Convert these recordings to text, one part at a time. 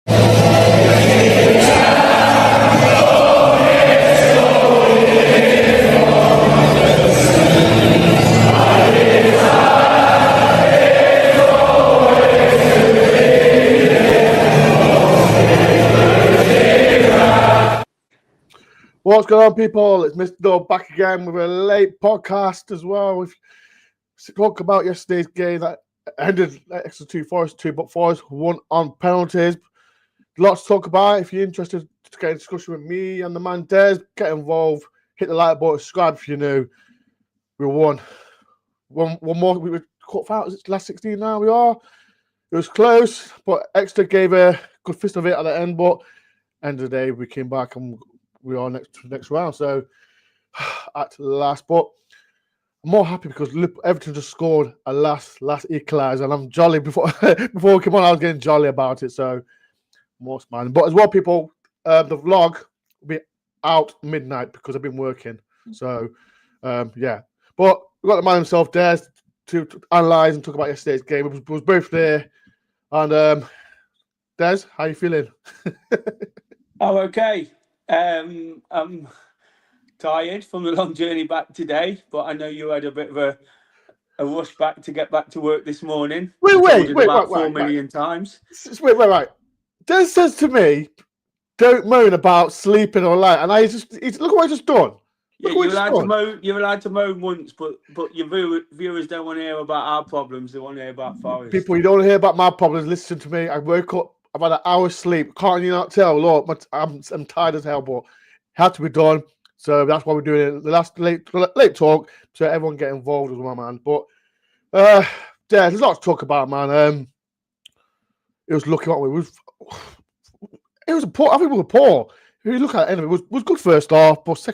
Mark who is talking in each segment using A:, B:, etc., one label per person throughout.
A: What's going on, people? It's Mr. Dore back again with a late podcast as well. We've talked about yesterday's game that ended extra 2 Forest 2, but Forest won on penalties. Lots to talk about. If you're interested to get a discussion with me and the man Des, get involved. Hit the like button, subscribe if you're new. We won. One more. We were caught out. Is it last 16 now? We are. It was close, but Exeter gave a good fist of it at the end. But end of the day, we came back and we are next round. So at last, but I'm more happy because Everton just scored a last equaliser, and I'm jolly. Before we came on, I was getting jolly about it. So more smiling. But as well, people, the vlog will be out midnight because I've been working. So yeah, but we've got the man himself there to analyse and talk about yesterday's game. It was both there. And Des, how you feeling?
B: I'm okay. I'm tired from the long journey back today, but I know you had a bit of a rush back to get back to work this morning.
A: Wait,
B: about 4 million times.
A: Wait. Des says to me, "Don't moan about sleeping all night," and look what I just done.
B: Yeah, you're allowed to moan once, but your viewers don't want to hear about our problems. They want to hear about Forest.
A: People, you don't want to hear about my problems. Listen to me. I woke up. I've had an hour's sleep. Can't you not tell? Look, I'm tired as hell, but it had to be done. So that's why we're doing it. The last late talk, so everyone get involved as well, man. But yeah, there's a lot to talk about, man. It was lucky, what we it was poor. I think we were poor. If you look at the end of it, was good first half, but the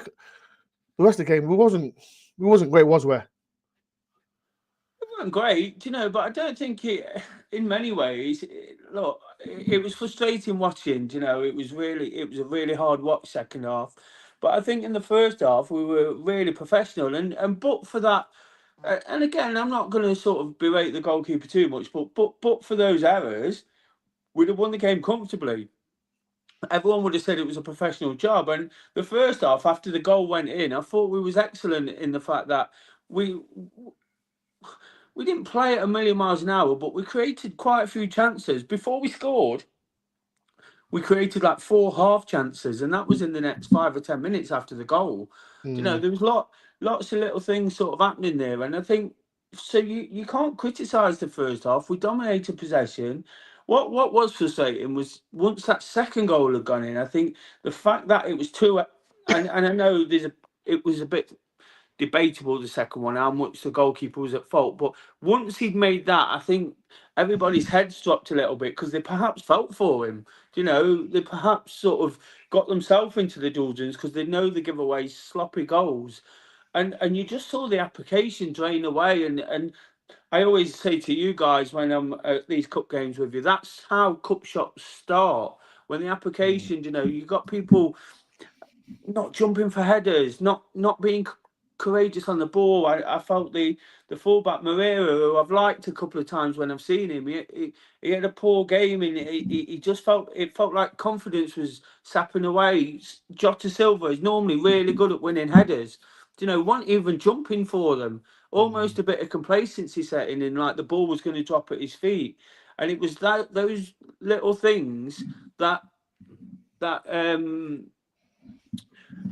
A: rest of the game we wasn't great, was we?
B: It wasn't great, but I don't think it. In many ways, it was frustrating watching. It was a really hard watch second half. But I think in the first half we were really professional, and but for that, and again, I'm not going to sort of berate the goalkeeper too much, but for those errors, we'd have won the game comfortably. Everyone would have said it was a professional job. And the first half, after the goal went in, I thought we was excellent in the fact that we didn't play at a million miles an hour, but we created quite a few chances. Before we scored, we created like 4 half chances, and that was in the next 5 or 10 minutes after the goal. There was lots of little things sort of happening there. And I think, so you can't criticise the first half. We dominated possession. What was frustrating was once that second goal had gone in, I think the fact that it was and I know it was a bit debatable, the second one, how much the goalkeeper was at fault. But once he'd made that, I think everybody's heads dropped a little bit because they perhaps felt for him. They perhaps sort of got themselves into the doldrums because they know they give away sloppy goals. And you just saw the application drain away. And I always say to you guys when I'm at these cup games with you, that's how cup shots start. When the application, you got people not jumping for headers, not being courageous on the ball. I felt the fullback Moreira, who I've liked a couple of times when I've seen him, he had a poor game, and he just felt like confidence was sapping away. Jota Silva is normally really good at winning headers. Wasn't even jumping for them. Almost a bit of complacency setting in, like the ball was going to drop at his feet, and it was those little things that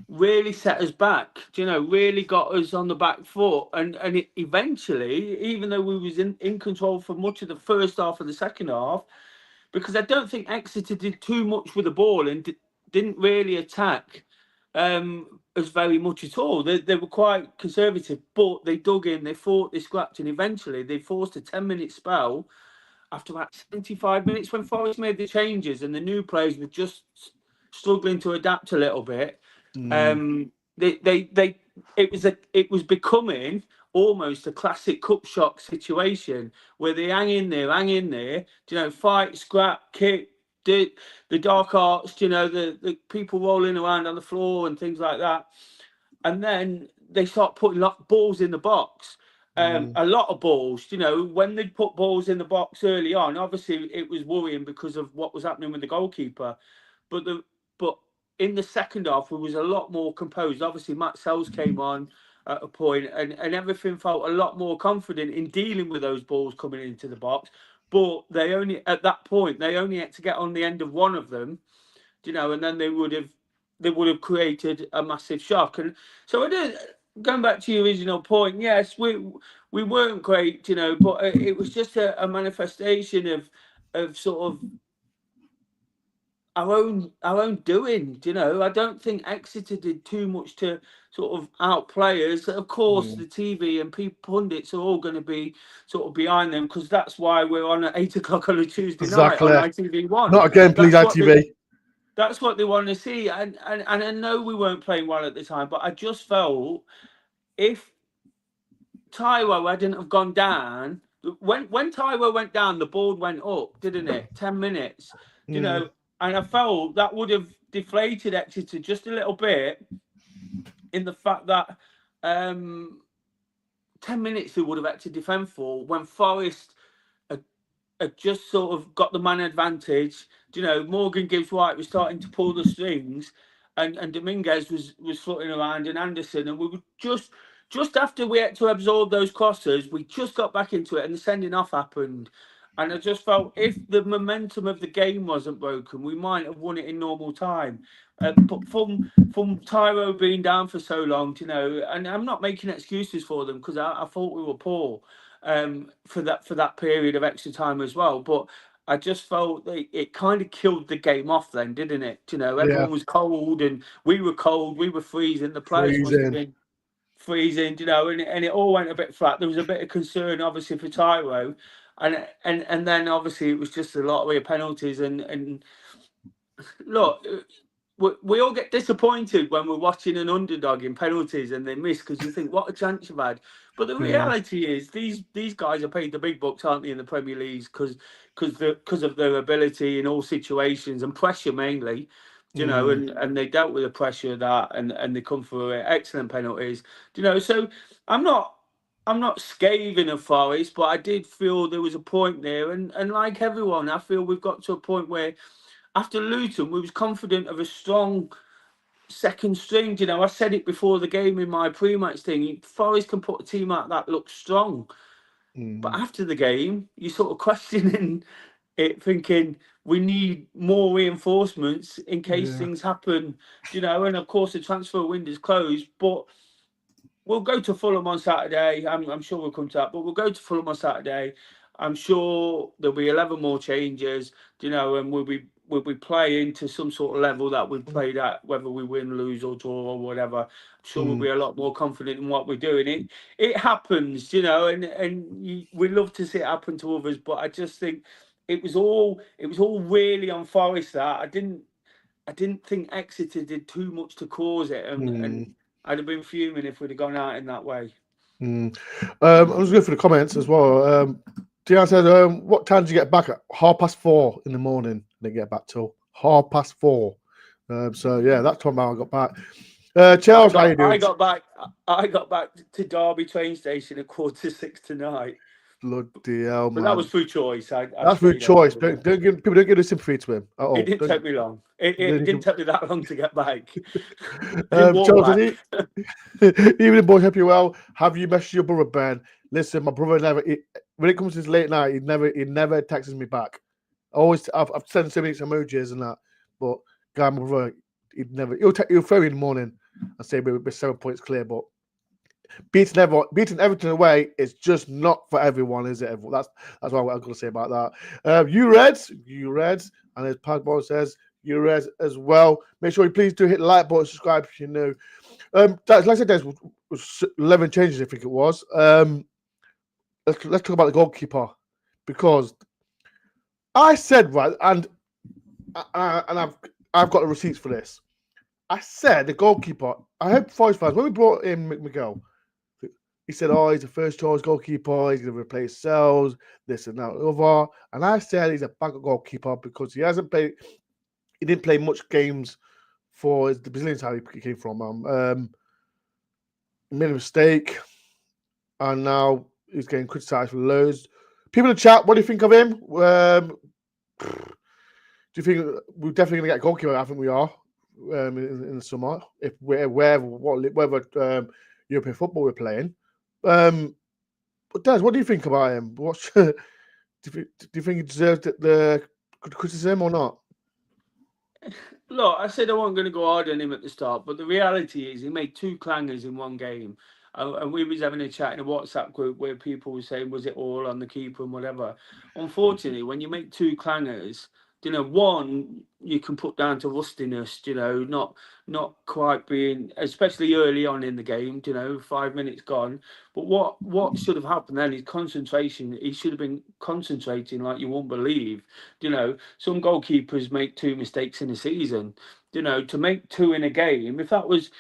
B: really set us back, really got us on the back foot. And it eventually, even though we was in control for much of the first half and the second half, because I don't think Exeter did too much with the ball and didn't really attack as very much at all. They were quite conservative, but they dug in, they fought, they scrapped, and eventually they forced a 10-minute spell after about 75 minutes when Forest made the changes and the new players were just struggling to adapt a little bit. It was becoming almost a classic cup shock situation where they hang in there, fight, scrap, kick, the dark arts, the people rolling around on the floor and things like that. And then they start putting balls in the box. A lot of balls. When they'd put balls in the box early on, obviously it was worrying because of what was happening with the goalkeeper. But in the second half, we was a lot more composed. Obviously, Matt Sells came on at a point, and everything felt a lot more confident in dealing with those balls coming into the box. But at that point they only had to get on the end of one of them, and then they would have created a massive shock. And so going back to your original point, yes, we weren't great, but it was just a manifestation of sort of our own doing. I don't think Exeter did too much to sort of outplay us. Of course, the TV and pundits are all going to be sort of behind them, because that's why we're on at 8 o'clock on a Tuesday night on ITV1.
A: Not again, please, ITV.
B: That's what they want to see. And I know we weren't playing well at the time, but I just felt if Taiwo hadn't have gone down, when Taiwo went down, the board went up, didn't it? 10 minutes, and I felt that would have deflated Exeter just a little bit, in the fact that 10 minutes they would have had to defend for, when Forest had just sort of got the man advantage. Morgan Gibbs-White was starting to pull the strings, and Dominguez was floating around, and Anderson, and we were just after we had to absorb those crosses, we just got back into it, and the sending off happened. And I just felt if the momentum of the game wasn't broken, we might have won it in normal time. But from Taiwo being down for so long, and I'm not making excuses for them, because I thought we were poor for that period of extra time as well. But I just felt that it kind of killed the game off then, didn't it? Everyone was cold, and we were cold, we were freezing. The players must have been freezing, and it all went a bit flat. There was a bit of concern, obviously, for Taiwo. And then obviously it was just a lottery of penalties, and look, we all get disappointed when we're watching an underdog in penalties and they miss, because you think, what a chance you've had. But the reality is these guys are paid the big bucks, aren't they, in the Premier League, because of their ability in all situations, and pressure mainly, and they dealt with the pressure of that, and they come for excellent penalties, so I'm not scathing of Forest, but I did feel there was a point there. And like everyone, I feel we've got to a point where after Luton, we was confident of a strong second string. I said it before the game in my pre-match thing. Forest can put a team out that looks strong. But after the game, you're sort of questioning it, thinking we need more reinforcements in case things happen, and of course the transfer window's closed. But we'll go to Fulham on Saturday. I'm sure we'll come to that, but we'll go to Fulham on Saturday. I'm sure there'll be 11 more changes, and we'll be playing to some sort of level that we've played at, whether we win, lose, or draw, or whatever. I'm sure we'll be a lot more confident in what we're doing. It happens, and we love to see it happen to others, but I just think it was all really on Forest that I didn't think Exeter did too much to cause it, and I'd have been fuming if we'd have gone out in that way.
A: I was going for the comments as well. Dion said, what time did you get back? At 4:30 in the morning. Didn't get back till 4:30. So yeah, that's time I got back. Charles, how you doing?
B: I got back to Derby train station at 5:45 tonight.
A: Bloody hell, man.
B: But that was through choice.
A: That's through choice. People don't give the sympathy to him at all.
B: It didn't take me long. It didn't take me that long to get back.
A: Charles, even the boys help you well. Have you messaged your brother, Ben? Listen, my brother never. When it comes to this late night, he never texts me back. I've sent so many emojis and that, but my brother, he'll phone me in the morning and say we're 7 points clear, but beating Everton away is just not for everyone, is it? That's what I'm going to say about that. You Reds, and as Padball says, you Reds as well. Make sure you please do hit the like button, subscribe if you're new. Like I said, there was 11 changes, I think it was. Let's talk about the goalkeeper, because I said, right, and I've got the receipts for this. I said the goalkeeper. I hope Forest fans, when we brought in Miguel, he said, "Oh, he's a first choice goalkeeper. He's going to replace Sells, this and that, other." And I said he's a backup goalkeeper because he hasn't played. He didn't play much games for the Brazilian side he came from. Made a mistake. and now he's getting criticised for loads. People in the chat, what do you think of him? Do you think we're definitely going to get a goalkeeper? I think we are in the summer. If whatever European football we're playing. But Des, what do you think about him? Do you think he deserves the criticism or not?
B: Look, I said I wasn't going to go hard on him at the start, but the reality is he made 2 clangers in one game. And we was having a chat in a WhatsApp group where people were saying, was it all on the keeper and whatever. Unfortunately, when you make 2 clangers, one you can put down to rustiness, not quite being, especially early on in the game, 5 minutes gone. But what should have happened then is concentration. He should have been concentrating like you won't believe. Some goalkeepers make 2 mistakes in a season. To make 2 in a game, if that was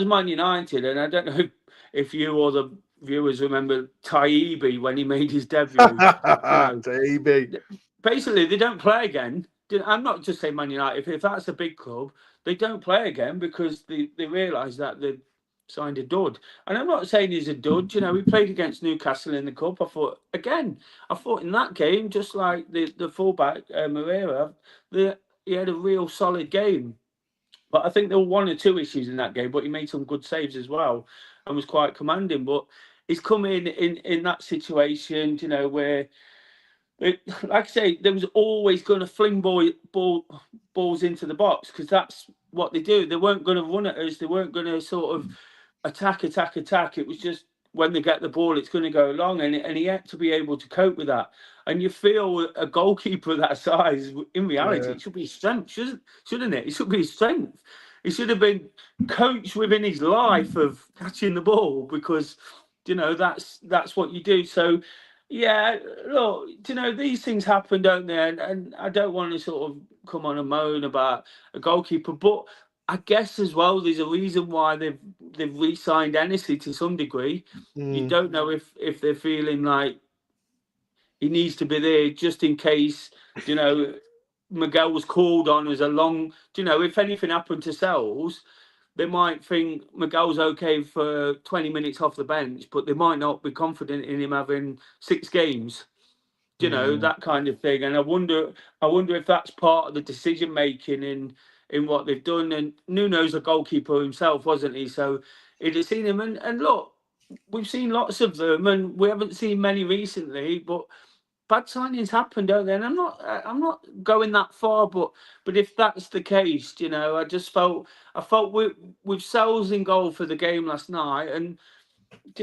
B: Man United, and I don't know if you or the viewers remember Taibbi when he made his debut.
A: Taibbi.
B: Basically, they don't play again. I'm not just saying Man United. If that's a big club, they don't play again because they realise that they've signed a dud. And I'm not saying he's a dud. We played against Newcastle in the cup. I thought in that game, just like the fullback Moreira, he had a real solid game. But I think there were 1 or 2 issues in that game. But he made some good saves as well and was quite commanding. But he's come in that situation, where. Like I say, there was always going to fling balls into the box because that's what they do. They weren't going to run at us. They weren't going to sort of attack. It was just when they get the ball, it's going to go along, and he had to be able to cope with that. And you feel a goalkeeper that size, in reality, it should be his strength, shouldn't it? It should be his strength. He should have been coached within his life of catching the ball because, that's what you do. So. Yeah, look, these things happen, don't they? And I don't want to sort of come on and moan about a goalkeeper, but I guess as well, there's a reason why they've re-signed Hennessy to some degree. You don't know if they're feeling like he needs to be there just in case, Miguel was called on as a long, if anything happened to Sells, they might think Miguel's okay for 20 minutes off the bench, but they might not be confident in him having 6 games, that kind of thing. And I wonder if that's part of the decision making in what they've done. And Nuno's a goalkeeper himself, wasn't he? So he'd have seen him. And look, we've seen lots of them, and we haven't seen many recently, but bad signings happen, don't they? And I'm not going that far, but if that's the case, I felt with Sells in goal for the game last night, and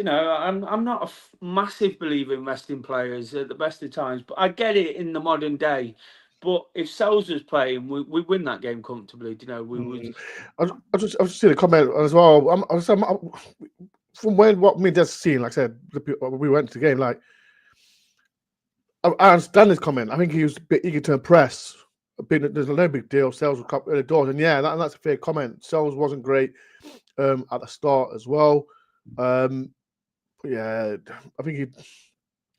B: I'm not a massive believer in resting players at the best of times, but I get it in the modern day. But if Sells was playing, we win that game comfortably. We would.
A: I just see the comment as well. From what me and Des seen, like I said, we went to the game, like. I understand his comment. I think he was a bit eager to impress. There's no big deal. Sells will come early doors, and that's a fair comment. Sells wasn't great at the start as well. I think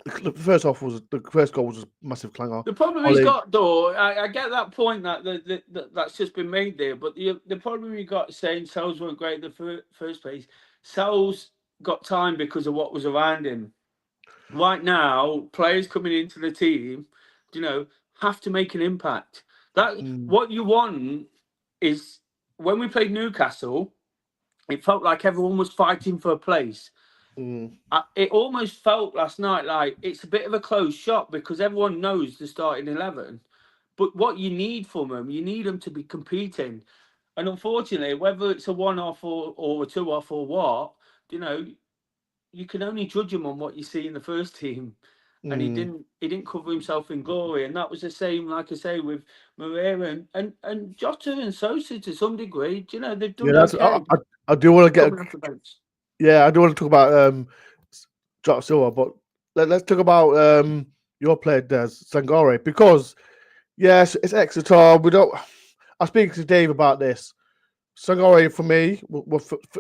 A: the first goal was a massive clanger.
B: The problem he's got, though, I get that point that's just been made there, but the problem you got saying Sells weren't great in the first place. Sells got time because of what was around him. Right now, players coming into the team, have to make an impact. What you want is when we played Newcastle, it felt like everyone was fighting for a place. It almost felt last night like it's a bit of a closed shop because everyone knows the starting 11. But what you need from them, you need them to be competing. And unfortunately, whether it's a 1-off or a 2-off or what, you can only judge him on what you see in the first team, and he didn't cover himself in glory, and that was the same, like I say, with Moreira and Jota and Sosa to some degree. They've done okay.
A: I do want to get. I do want to talk about Jota Silva, but let's talk about your player, Des Sangare, because yes, it's Exeter. We don't. I was speaking to Dave about this. Sangare for me,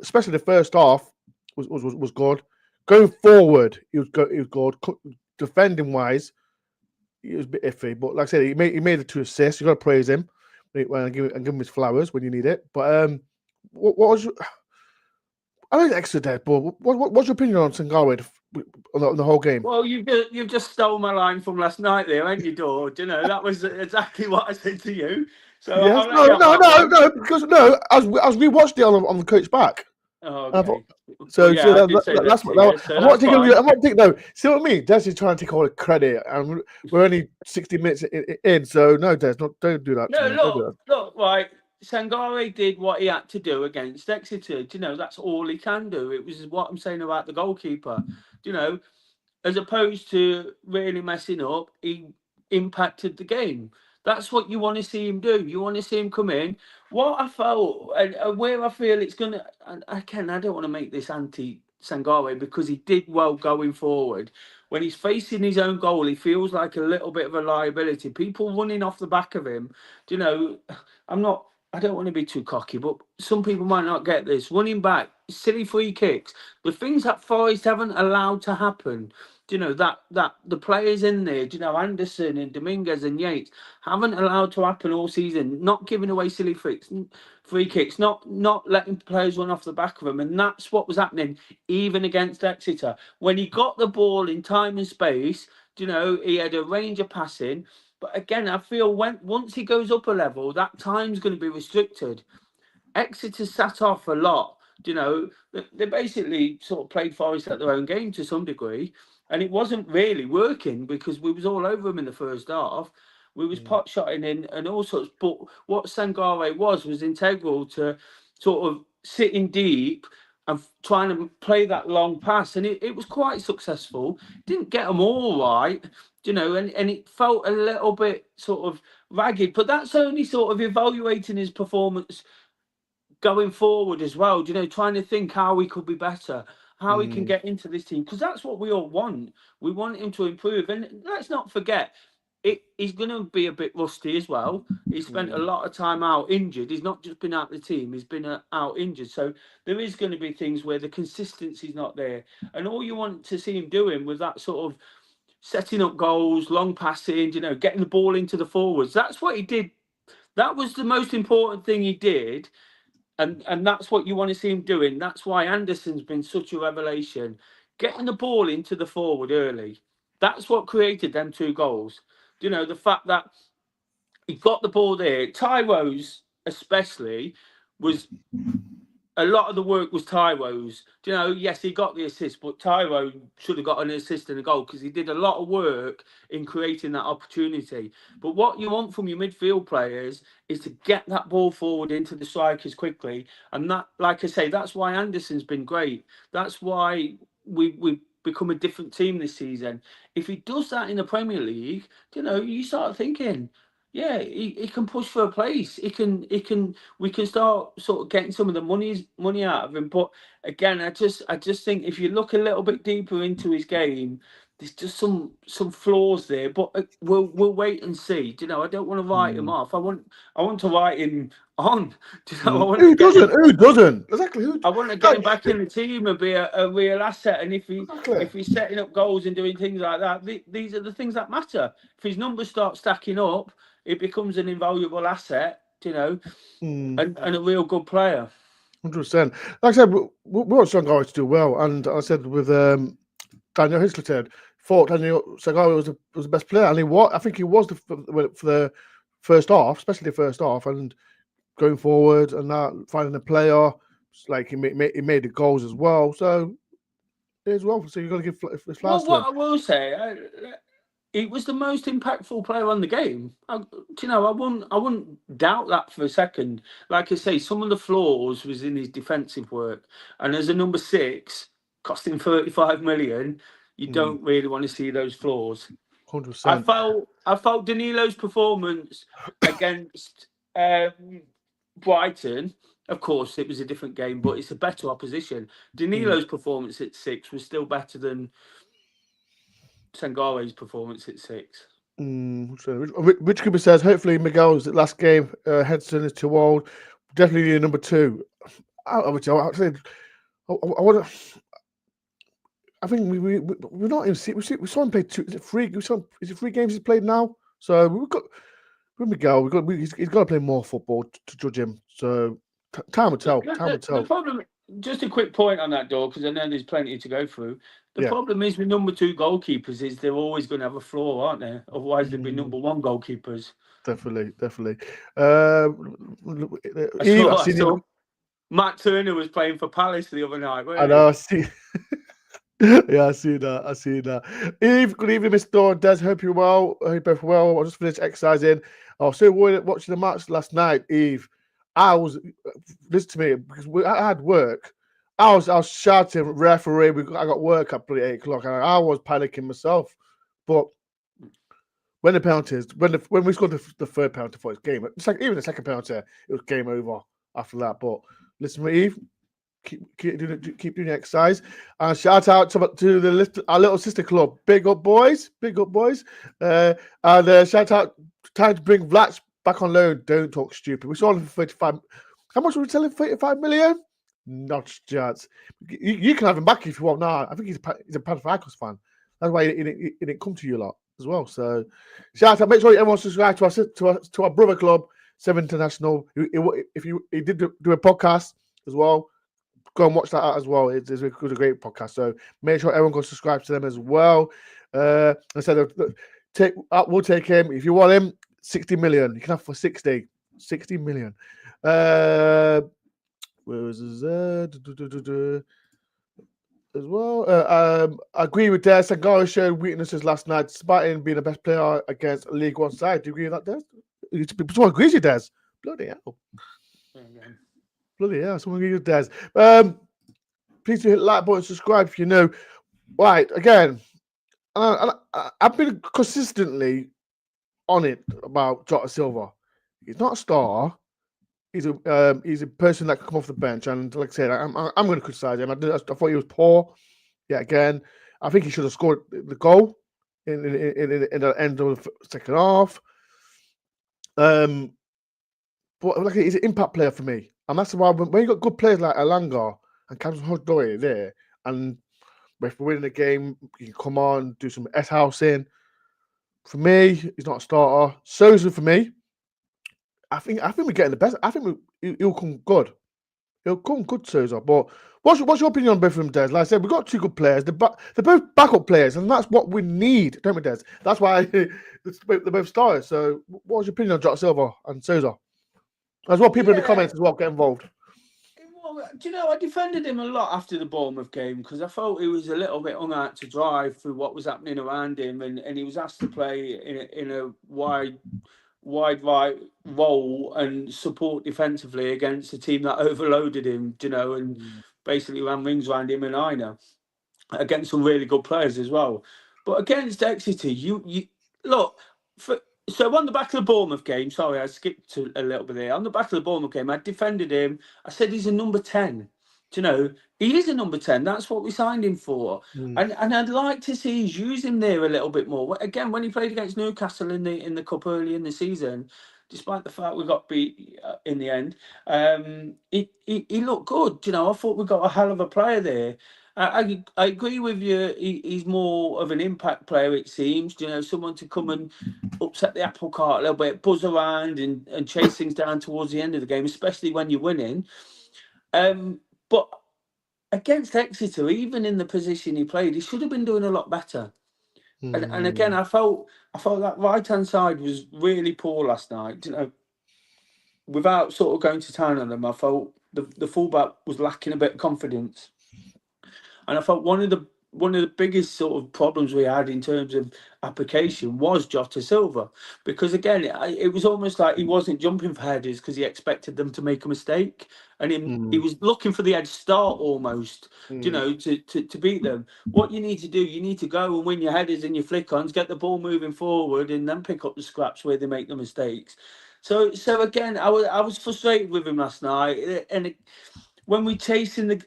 A: especially the first half, was good. Going forward, he was good. Defending wise, he was a bit iffy. But like I said, he made the 2 assists. You got to praise him and give him his flowers when you need it. But what was your? I know it's extra dead, but what's your opinion on Sangare on the whole game.
B: Well, you've just stole my line from last night there, ain't you, Dore? Do you know, that was exactly what I said to you. So
A: Yes,
B: I'll let you have that one.
A: because I was rewatched it on the coach back.
B: Oh,
A: And I thought,
B: okay.
A: so
B: Well, yeah, I did say that
A: that's
B: to
A: what
B: you, so
A: I'm not
B: that's
A: taking.
B: fine.
A: I'm not taking. No, see what I mean? Des is trying to take all the credit, and we're only 60 minutes in. So no, Des, don't do that to
B: No,
A: me. Don't do
B: look, right. Sangare did what he had to do against Exeter. Do you know, that's all he can do. It was what I'm saying about the goalkeeper. Do you know, as opposed to really messing up, he impacted the game. That's what you want to see him do. You want to see him come in. What I felt and where I feel it's going to, and again, I don't want to make this anti Sangare because he did well going forward. When he's facing his own goal, he feels like a little bit of a liability. People running off the back of him. Do you know, I'm not. I don't want to be too cocky, but some people might not get this. Running back, silly free kicks, the things that Forest haven't allowed to happen. Do you know that the players in there, do you know, Anderson and Dominguez and Yates haven't allowed to happen all season, not giving away silly free kicks, not letting players run off the back of them, and that's what was happening even against Exeter. When he got the ball in time and space, do you know, he had a range of passing. But again, I feel once he goes up a level, that time's going to be restricted. Exeter sat off a lot. You know, they basically sort of played Forest at their own game to some degree, and it wasn't really working because we was all over them in the first half. We was pot shotting in and all sorts. But what Sangare was integral to sort of sitting deep and trying to play that long pass, and it was quite successful. Didn't get them all right, you know, and it felt a little bit sort of ragged. But that's only sort of evaluating his performance going forward as well, you know, trying to think how he could be better, how he can get into this team, because that's what we all want. We want him to improve. And let's not forget, he's going to be a bit rusty as well. He spent a lot of time out injured. He's not just been out the team, he's been out injured. So there is going to be things where the consistency's not there. And all you want to see him doing with that sort of setting up goals, long passing, you know, getting the ball into the forwards. That's what he did. That was the most important thing he did. And that's what you want to see him doing. That's why Anderson's been such a revelation. Getting the ball into the forward early. That's what created them 2 goals. You know, the fact that he got the ball there. Tyro's especially was a lot of the work was Tyro's. You know, yes, he got the assist, but Tyro should have got an assist and a goal because he did a lot of work in creating that opportunity. But what you want from your midfield players is to get that ball forward into the strikers quickly. And that, like I say, that's why Anderson's been great. That's why we've become a different team this season. If he does that in the Premier League, you know, you start thinking, yeah, he can push for a place. We can start sort of getting some of the money out of him. But again, I just think if you look a little bit deeper into his game, there's just some flaws there. But we'll wait and see. Do you know, I don't want to write him off. I want to write him on. Do you know, I want
A: Who
B: to get
A: doesn't?
B: him.
A: Who doesn't? Exactly. Who?
B: I want to get him back in the team and be a real asset. And if
A: Exactly.
B: he's setting up goals and doing things like that, these are the things that matter. If his numbers start stacking up, it becomes an invaluable asset, you know, and a real good player.
A: 100%. Like I said, we want Sangare to do well, and I said with Daniel Hislett thought Daniel Sangare was the best player, and I think he was for the first half, especially the first half, and going forward and now finding a player, like he made the goals as well. So as well. So you've got to give flowers
B: Well,
A: to
B: what
A: him.
B: I will say, he was the most impactful player on the game. You know, I wouldn't doubt that for a second. Like I say, some of the flaws was in his defensive work, and as a number 6, costing 35 million, you don't really want to see those flaws.
A: 100%.
B: I felt Danilo's performance against Brighton. Of course, it was a different game, but it's a better opposition. Danilo's performance at 6 was still better than Sangare's performance at 6.
A: Rich Cooper says, hopefully Miguel's last game, Henson is too old. Definitely need a number 2. I think we're not in. We saw him play 2. Is it 3? Is it 3 games he's played now? So we've got with Miguel. He's got to play more football to judge him. So time will tell. Time will tell.
B: just a quick point on that, Door, because I know there's plenty to go through. The
A: Yeah,
B: problem is with number 2 goalkeepers is they're always going to have a flaw, aren't they? Otherwise, they'd be
A: mm,
B: number 1 goalkeepers.
A: definitely.
B: I
A: Eve,
B: saw,
A: I've
B: I
A: seen
B: saw
A: you.
B: Matt Turner was playing for Palace the other night,
A: I
B: weren't
A: know.
B: he?
A: I see. Yeah, I see that. I see that. Eve, good evening, Mr. Dawn. Des, hope you're well. I hope you're both well. I just finished exercising. I was so worried watching the match last night, Eve. I was listen to me because I had work. I was shouting referee. I got work at bloody 8 o'clock, and I was panicking myself. But when the penalties, when we scored the third penalty for its game, it's like even the second penalty, it was game over after that. But listen to me, Eve. Keep doing the exercise. And shout out to our little sister club. Big up, boys. Big up, boys. And shout out, time to bring Vlach back on loan. Don't talk stupid. We saw him for 35. How much were we selling? 35 million? Not a chance. You can have him back if you want. Nah, I think he's a Panathinaikos fan. That's why he didn't come to you lot as well. So shout out. Make sure everyone subscribe to our brother club, 7 International. If he did do a podcast as well, go and watch that out as well. It's a great podcast. So make sure everyone goes subscribe to them as well. I said we'll take him if you want him. 60 million. You can have for 60 million. Where was this? As well. I agree with Des. Sangaro showed weaknesses last night, despite him being the best player against a League One side. Do you agree with that, Des? Someone agrees with Des. Bloody hell. Bloody hell. Someone agrees with Des. Please do hit the like button, subscribe if you know. Right, again, I've been consistently on it about Jota Silva. He's not a star. He's a person that can come off the bench, and like I said, I'm going to criticize him. I thought he was poor. Yeah, again, I think he should have scored the goal in the end of the second half. But like he's an impact player for me, and that's why when you got good players like Alanga and Callum Dore there, and if we're winning the game, you can come on, do some S-housing. For me, he's not a starter. Sousa for me, I think we're getting the best. I think he'll come good. He'll come good, Sousa. But what's your opinion on both of them, Des? Like I said, we've got 2 good players. They're both backup players, and that's what we need, don't we, Des? That's why they're both starters. So what's your opinion on Jota Silva and Sousa? As well, people in the comments as well get involved.
B: Well, do you know, I defended him a lot after the Bournemouth game because I felt he was a little bit hung out to dry through what was happening around him, and he was asked to play in a wide right role and support defensively against a team that overloaded him, you know, and basically ran rings around him and Aina against some really good players as well. But against Exeter, you look for. So on the back of the Bournemouth game, sorry, I skipped a little bit there. On the back of the Bournemouth game, I defended him. I said he's a number 10. Do you know, he is a number 10. That's what we signed him for. And I'd like to see us use him there a little bit more. Again, when he played against Newcastle in the cup early in the season, despite the fact we got beat in the end, he looked good. You know, I thought we got a hell of a player there. I agree with you. He's more of an impact player, it seems. You know, someone to come and upset the apple cart a little bit, buzz around and chase things down towards the end of the game, especially when you're winning. But against Exeter, even in the position he played, he should have been doing a lot better. And again, I felt that right hand side was really poor last night. You know, without sort of going to town on them, I felt the fullback was lacking a bit of confidence. And I thought one of the biggest sort of problems we had in terms of application was Jota Silva, because again, it was almost like he wasn't jumping for headers because he expected them to make a mistake, and he was looking for the head start almost, you know, to beat them. What you need to do, you need to go and win your headers and your flick-ons, get the ball moving forward, and then pick up the scraps where they make the mistakes. So again, I was frustrated with him last night, and when we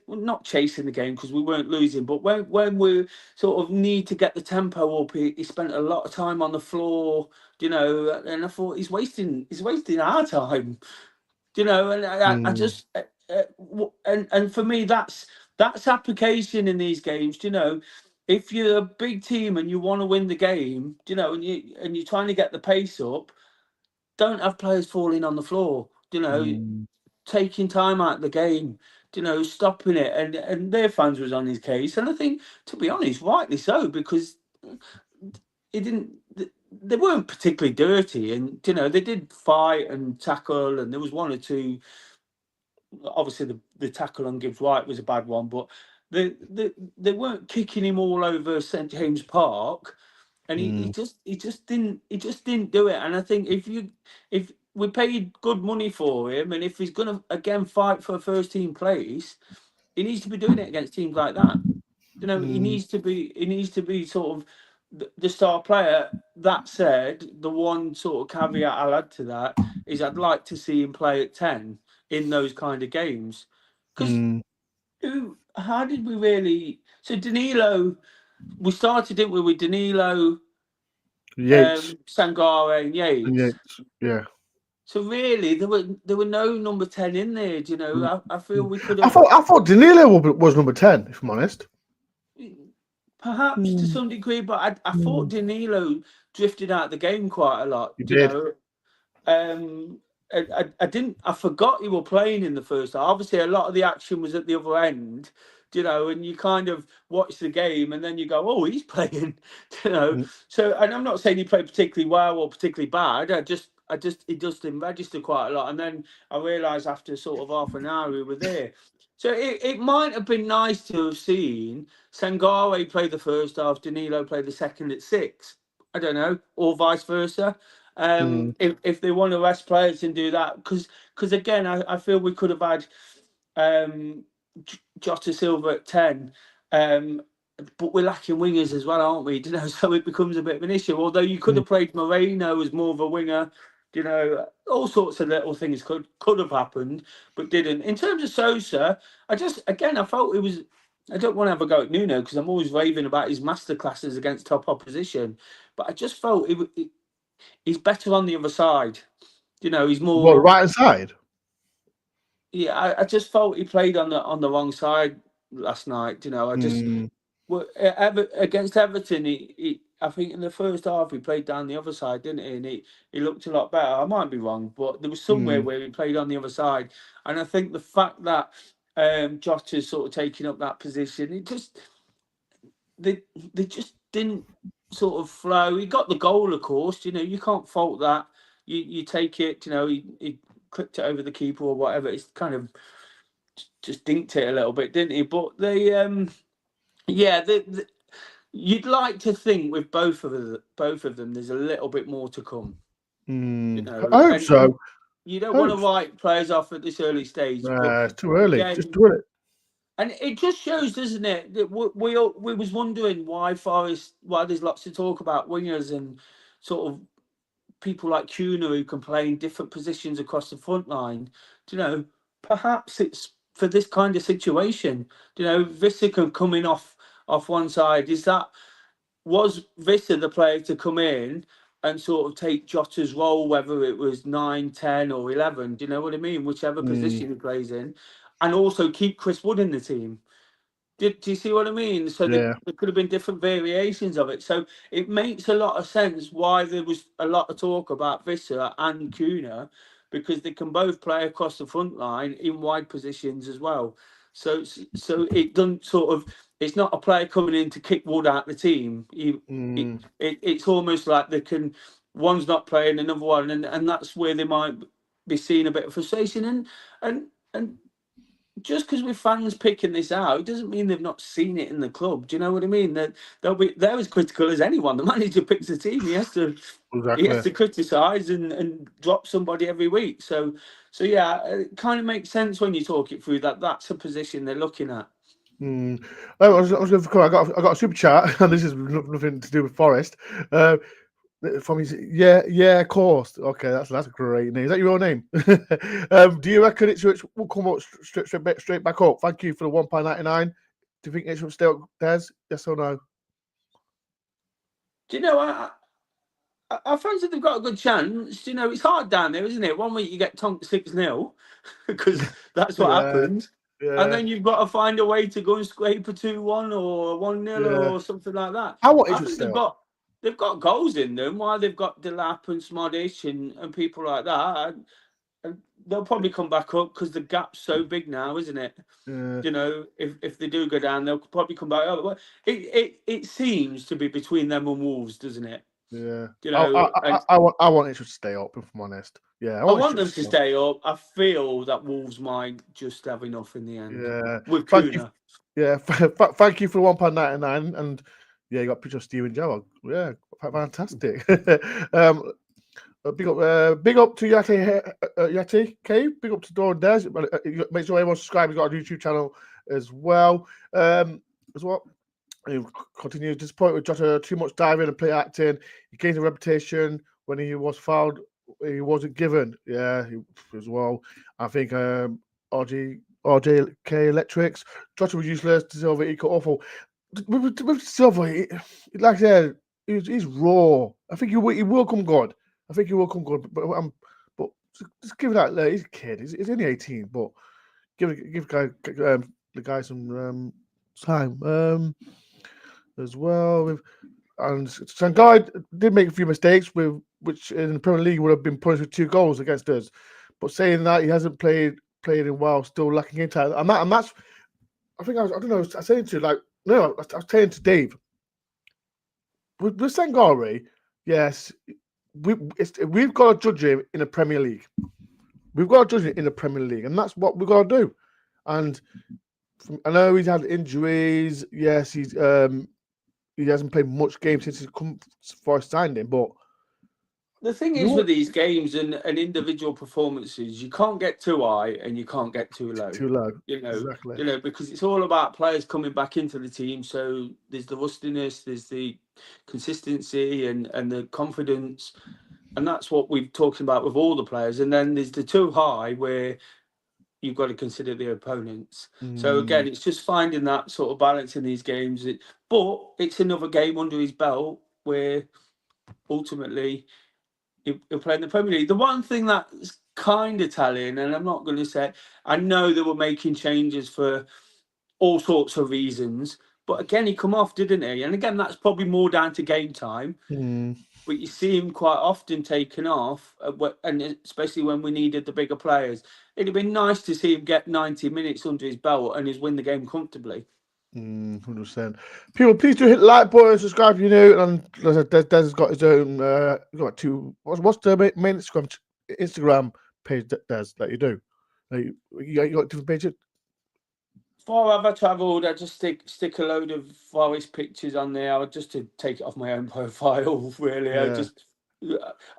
B: not chasing the game because we weren't losing, but when we sort of need to get the tempo up, he spent a lot of time on the floor, you know, and I thought he's wasting our time, you know, and I just and for me that's application in these games, you know. If you're a big team and you want to win the game, you know, and you're trying to get the pace up, don't have players falling on the floor, you know, taking time out of the game. stopping it, and their fans was on his case, and I think, to be honest, rightly so, because it didn't. They weren't particularly dirty, and they did fight and tackle, and there was one or two. Obviously, the tackle on Gibbs White was a bad one, but they weren't kicking him all over St James Park, and he just didn't do it. And I think if we paid good money for him, and if he's gonna again fight for a first team place, he needs to be doing it against teams like that. He
A: mm,
B: needs to be sort of the star player. That said, the one sort of caveat I'll add to that is I'd like to see him play at 10 in those kind of games. Because
A: mm.
B: how did we really? So Danilo, we started, didn't we, with Danilo,
A: Yates
B: Sangare, and
A: and
B: Yates.
A: Yates. Yeah.
B: So really, there were no number 10 in there.
A: Mm,
B: I feel
A: mm.
B: we could
A: I
B: have.
A: thought Danilo was number 10, if I'm honest.
B: Perhaps to
A: Mm,
B: some degree, but I thought
A: mm.
B: Danilo drifted out of the game quite a lot.
A: You did.
B: Um, I didn't. I forgot he were playing in the first half. Obviously, a lot of the action was at the other end. And you kind of watch the game, and then you go, "Oh, he's playing."
A: Mm,
B: So, and I'm not saying he played particularly well or particularly bad. It just didn't register quite a lot. And then I realised after sort of half an hour we were there. So it might have been nice to have seen Sangare play the first half, Danilo play the second at 6. I don't know, or vice versa.
A: mm,
B: If they want to rest players and do that, because again, I feel we could have had Jota Silva at 10, um, but we're lacking wingers as well, aren't we? So it becomes a bit of an issue. Although you could
A: mm.
B: have played Moreno as more of a winger, all sorts of little things could have happened, but didn't. In terms of Sosa, I felt it was. I don't want to have a go at Nuno because I'm always raving about his masterclasses against top opposition, but I just felt he's better on the other side. He's
A: What,
B: more.
A: right hand side?
B: Yeah, I just felt he played on the wrong side last night. I just
A: Mm,
B: against Everton. I think in the first half he played down the other side, didn't he? And he looked a lot better. I might be wrong, but there was somewhere
A: mm,
B: where he played on the other side, and I think the fact that Jota's sort of taking up that position, they just didn't sort of flow. He got the goal, of course. You can't fault that. You take it. He clipped it over the keeper or whatever. It's kind of just dinked it a little bit, didn't he? But yeah, you'd like to think with both of them, there's a little bit more to come.
A: mm. I hope
B: And
A: so.
B: you don't want
A: Hope
B: to
A: so.
B: write players off at this early stage, but
A: It's too early. Just
B: again.
A: do it.
B: And it just shows, doesn't it, that we was wondering why there's lots to talk about wingers and sort of people like Kuna who can play in different positions across the front line. Perhaps it's for this kind of situation. Visser coming off one side. Was Visser the player to come in and sort of take Jota's role, whether it was 9, 10, or 11? Do you know what I mean? Whichever
A: Mm,
B: position he plays in, and also keep Chris Wood in the team. Do you see what I mean? So
A: yeah.
B: there could have been different variations of it. So it makes a lot of sense why there was a lot of talk about Visser and Kuna, because they can both play across the front line in wide positions as well. So it doesn't sort of. It's not a player coming in to kick Wood out the team.
A: Mm,
B: It's almost like they can. One's not playing, another one, and that's where they might be seeing a bit of frustration. And just because we're fans picking this out, it doesn't mean they've not seen it in the club. Do you know what I mean? That they're as critical as anyone. The manager picks a team; he has
A: exactly.
B: to criticise and drop somebody every week. So yeah, it kind of makes sense when you talk it through that that's a position they're looking at.
A: Mm. I was going to. I got a super chat, and this is nothing to do with Forest. From his, yeah, of course. Okay, that's a great name. Is that your own name? Do you reckon Ipswich will come up straight back up? Thank you for the £1.99. Do you think Ipswich stay up, Des? Yes or no?
B: Do you know? I fancy they've got a good chance. It's hard down there, isn't it? One week you get tonked 6-0 because that's what
A: Yeah,
B: happens. And
A: yeah,
B: then you've got to find a way to go and scrape a 2-1 or 1-0
A: yeah.
B: or something like that.
A: I want
B: I
A: Ipswich to
B: think
A: stay
B: they've
A: up.
B: got goals in them. While they've got Delap and Smodish and people like that. And they'll probably come back up because the gap's so big now, isn't it?
A: Yeah,
B: If they do go down, they'll probably come back up. Well, it seems to be between them and Wolves, doesn't it?
A: yeah.
B: And
A: I want it to stay up, if I'm honest. Yeah, I
B: I
A: want it
B: want
A: to
B: them to
A: stay up.
B: stay up. I feel that Wolves might just have enough in the end
A: Yeah.
B: with
A: Thank you.
B: Kuna.
A: Yeah, thank you for £1.99, and yeah, you got a picture of Steven Gerrard. Yeah, fantastic. Big up to Yeti K. Big up to Dawn Des. Make sure everyone subscribe. He's got a YouTube channel as well. As well. He continues disappointed with Jota, too much diving and play acting. He gained a reputation when he was fouled. He wasn't given. Yeah, as well. I think RJK Electrics. Jota was useless. Silva equal awful. With Silva, like I said, he's raw. I think he will come good. I think he will come good. But just give that. He's a kid. He's only 18. But give the guy some time. As well. And Shanghai did make a few mistakes, which in the Premier League would have been punished with 2 goals against us. But saying that, he hasn't played in well, still lacking insight. And that's, I think I don't know, I was saying to I was saying to Dave, with Sangare, yes, we've got to judge him in the Premier League. We've got to judge him in the Premier League, and that's what we've got to do. And I know he's had injuries. Yes, he hasn't played much games since he's come for signed him, but
B: The thing is with these games and individual performances, you can't get too high and you can't get too low.
A: Too low,
B: exactly. Because it's all about players coming back into the team. So there's the rustiness, there's the consistency and the confidence, and that's what we've talked about with all the players. And then there's the too high where you've got to consider the opponents. So again, it's just finding that sort of balance in these games. But it's another game under his belt where ultimately he'll play in the Premier League. The one thing that's kind of telling, and I'm not going to say, I know they were making changes for all sorts of reasons, but again, he come off, didn't he? And again, that's probably more down to game time. But you see him quite often taken off, and especially when we needed the bigger players. It'd have been nice to see him get 90 minutes under his belt and just win the game comfortably.
A: 100%. People, please do hit the like button and subscribe if you're new. And Des has got his own. Got 2. What's the main Instagram page, Des, that you do? You got different pages.
B: Before I've travelled, I just stick a load of Forest pictures on there. I just to take it off my own profile. Really,
A: Yeah.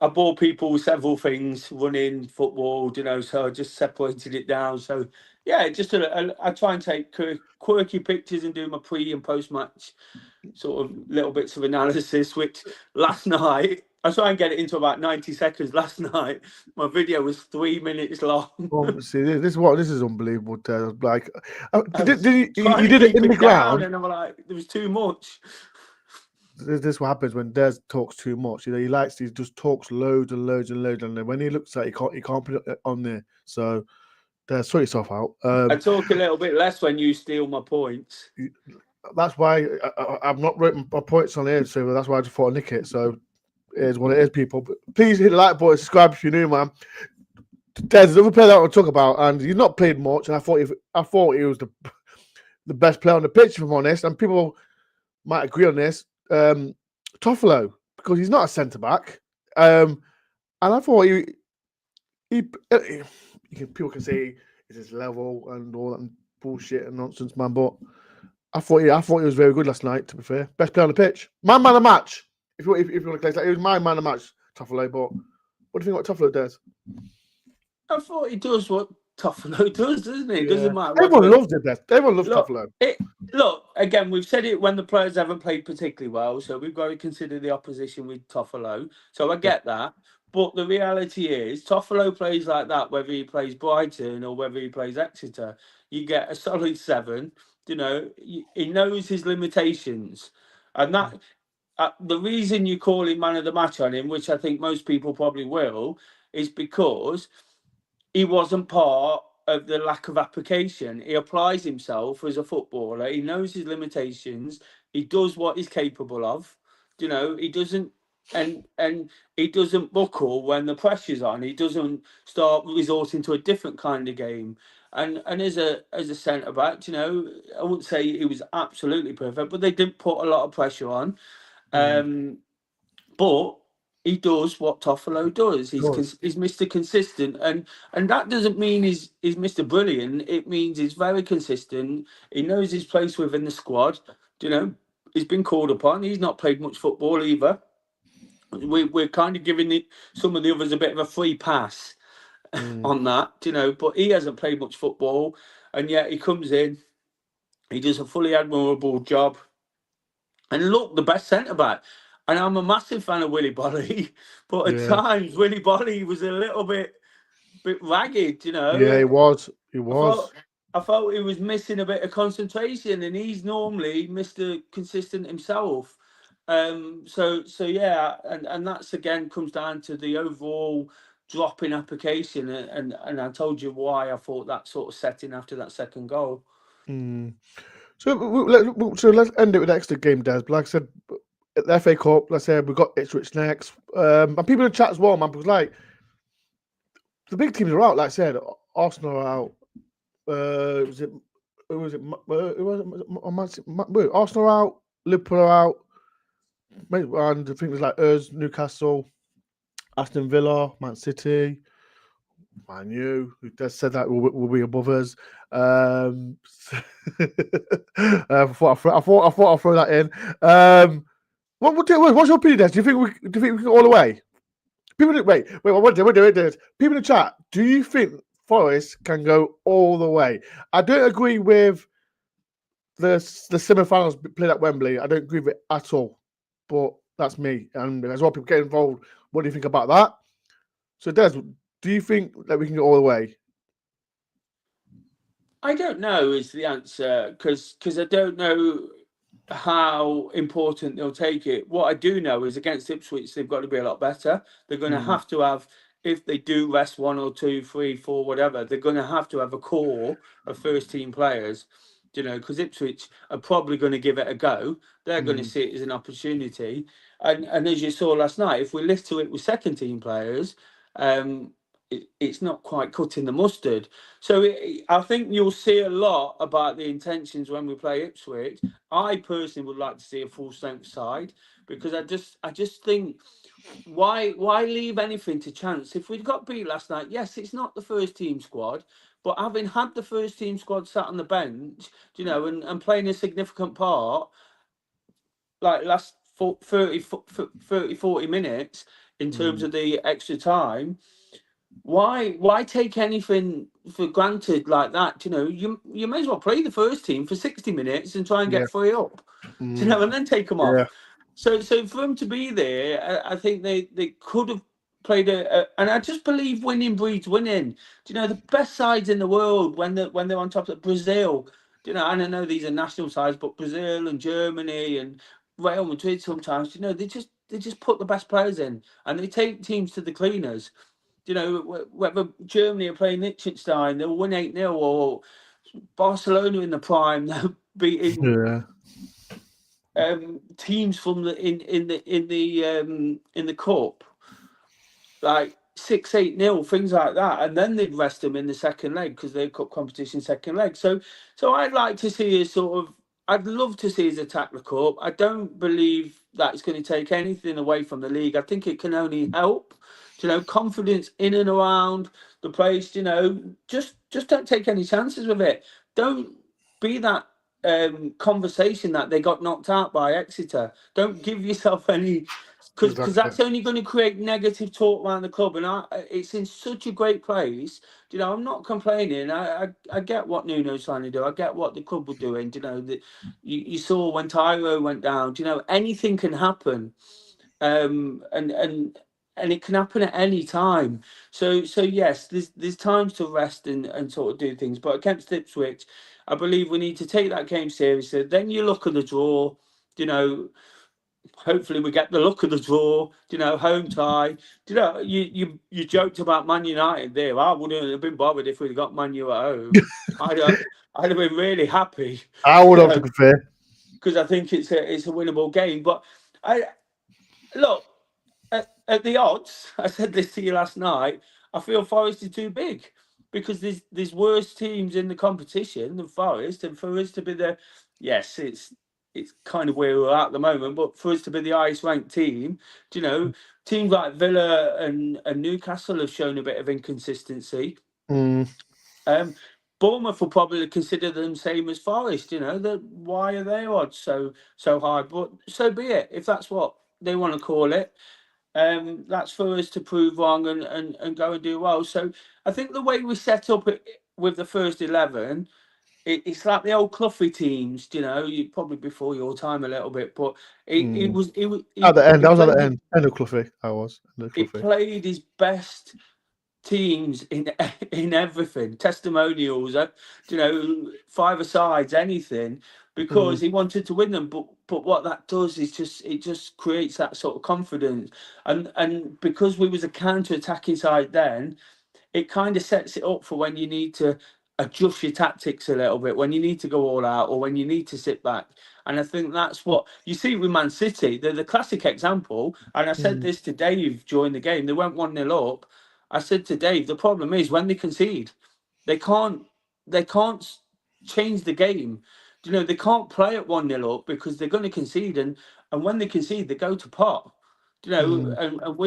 B: I bore people several things, running, football, so I just separated it down. So yeah, just I try and take quirky pictures and do my pre and post match sort of little bits of analysis. Which last night I try and get it into about 90 seconds. Last night my video was 3 minutes long.
A: See, this is unbelievable. Like, you did
B: it
A: in the ground,
B: and I'm like, there was too much.
A: This is what happens when Des talks too much. He just talks loads and loads and loads, and then when he looks at it, he can't put it on there. So, Des, sort yourself out.
B: I talk a little bit less when you steal my points.
A: That's why I've not written my points on here, so that's why I just thought I'd nick it. So, it is what it is, people. But please hit the like button, subscribe if you're new, man. Des, there's another player that I want to talk about, and he's not played much, and I thought he was the best player on the pitch, if I'm honest, and people might agree on this. Toffolo, because he's not a centre back, and I thought people can say it's his level and all that bullshit and nonsense, man. But I thought he was very good last night. To be fair, best player on the pitch, my man of the match. If you want to play that, it was my man of the match, Toffolo. But what do you think what Toffolo does?
B: I thought he does what Toffolo does, doesn't he? It doesn't matter.
A: Everyone loves it, best. Everyone loves Toffolo.
B: Look, again, we've said it when the players haven't played particularly well, so we've got to consider the opposition with Toffolo. So I get that. But the reality is, Toffolo plays like that, whether he plays Brighton or whether he plays Exeter. You get a solid 7. He knows his limitations. And that the reason you call him man of the match on him, which I think most people probably will, is because he wasn't part of the lack of application. He applies himself as a footballer. He knows his limitations. He does what he's capable of. He doesn't and he doesn't buckle when the pressure's on. He doesn't start resorting to a different kind of game. And as a centre back, I wouldn't say he was absolutely perfect, but they didn't put a lot of pressure on. But he does what Toffolo does. He's Mr. Consistent, and that doesn't mean he's Mr. Brilliant. It means he's very consistent. He knows his place within the squad. He's been called upon. He's not played much football either. We're kind of giving some of the others a bit of a free pass on that, but he hasn't played much football, and yet he comes in, he does a fully admirable job. And look, the best centre back. And I'm a massive fan of Willy Bolly, but at times Willy Bolly was a little bit ragged,
A: Yeah, he was. He was.
B: I felt he was missing a bit of concentration, and he's normally Mr. Consistent himself. So yeah, and that's again comes down to the overall drop in application, and I told you why I thought that sort of setting after that second goal.
A: So let's end it with the extra game, Des. Like I said, the FA Cup. Let's say we've got Ipswich next, and people in the chat as well, man. Because like the big teams are out. Like I said, Arsenal are out. Arsenal are out. Liverpool are out. And I think it was like us, Newcastle, Aston Villa, Man City, Man U, who just said that will be above us. I thought I'll throw that in. What's your opinion, Des? Do you think we can go all the way? People, wait. People in the chat, do you think Forest can go all the way? I don't agree with the semi-finals played at Wembley. I don't agree with it at all. But that's me, and as well, people get involved. What do you think about that? So, Des, do you think that we can go all the way?
B: I don't know is the answer, because I don't know how important they'll take it. What I do know is against Ipswich, they've got to be a lot better. They're going to have to have, if they do rest 1 or 2, 3, 4, whatever, they're going to have a core of first team players. Because Ipswich are probably going to give it a go. They're going to see it as an opportunity. And as you saw last night, if we lift to it with second team players, it's not quite cutting the mustard. So I think you'll see a lot about the intentions when we play Ipswich. I personally would like to see a full strength side, because I just think why leave anything to chance? If we'd got beat last night, yes, it's not the first team squad. But having had the first team squad sat on the bench, and playing a significant part, like last 30, 40 minutes in terms of the extra time, why take anything for granted like that? You may as well play the first team for 60 minutes and try and get 3 up, and then take them off. So for them to be there, I think they could have played and I just believe winning breeds winning. The best sides in the world when they're on top of Brazil, and I know these are national sides, but Brazil and Germany and Real Madrid sometimes, they just put the best players in and they take teams to the cleaners. Whether Germany are playing Liechtenstein, they'll win 8-0, or Barcelona in the prime, they're beating teams from in the cup, like 6-8-0, things like that, and then they'd rest them in the second leg because they've got competition second leg. So I'd like to see I'd love to see us attack the cup. I don't believe that it's going to take anything away from the league. I think it can only help. Confidence in and around the place. Just don't take any chances with it. Don't be that conversation that they got knocked out by Exeter. Don't give yourself any, because that's only going to create negative talk around the club. And it's in such a great place. I'm not complaining. I get what Nuno's trying to do. I get what the club were doing. You saw when Tyro went down. Anything can happen, and it can happen at any time. So yes, there's times to rest and sort of do things. But against Ipswich, I believe we need to take that game seriously. Then you look at the draw. Hopefully we get the look of the draw. Home tie. You joked about Man United there. I wouldn't have been bothered if we'd got Man U at home. I'd have been really happy.
A: I would have, to be fair,
B: because I think it's a winnable game. But look, at the odds, I said this to you last night, I feel Forest is too big because there's worse teams in the competition than Forest, and for us to be the yes, it's kind of where we're at the moment, but for us to be the highest ranked team, teams like Villa and Newcastle have shown a bit of inconsistency.
A: Mm.
B: Bournemouth will probably consider them same as Forest. That why are their odds so high? But so be it. If that's what they want to call it, that's for us to prove wrong and go and do well. So I think the way we set up it with the first 11, it's like the old Cloughie teams. You probably before your time a little bit, but it was
A: At the end,
B: he
A: I was at the
B: played
A: end of Cloughie. I was
B: he played his best teams in everything, testimonials, five-a-sides, anything, because he wanted to win them. But what that does is it just creates that sort of confidence, and because we was a counter-attacking side then, it kind of sets it up for when you need to adjust your tactics a little bit, when you need to go all out, or when you need to sit back. And I think that's what you see with Man City. They're the classic example. And I said this to Dave during the game. They went 1-0 up. I said to Dave, the problem is when they concede, they can't change the game. They can't play at 1-0 up because they're going to concede, and when they concede, they go to pot. And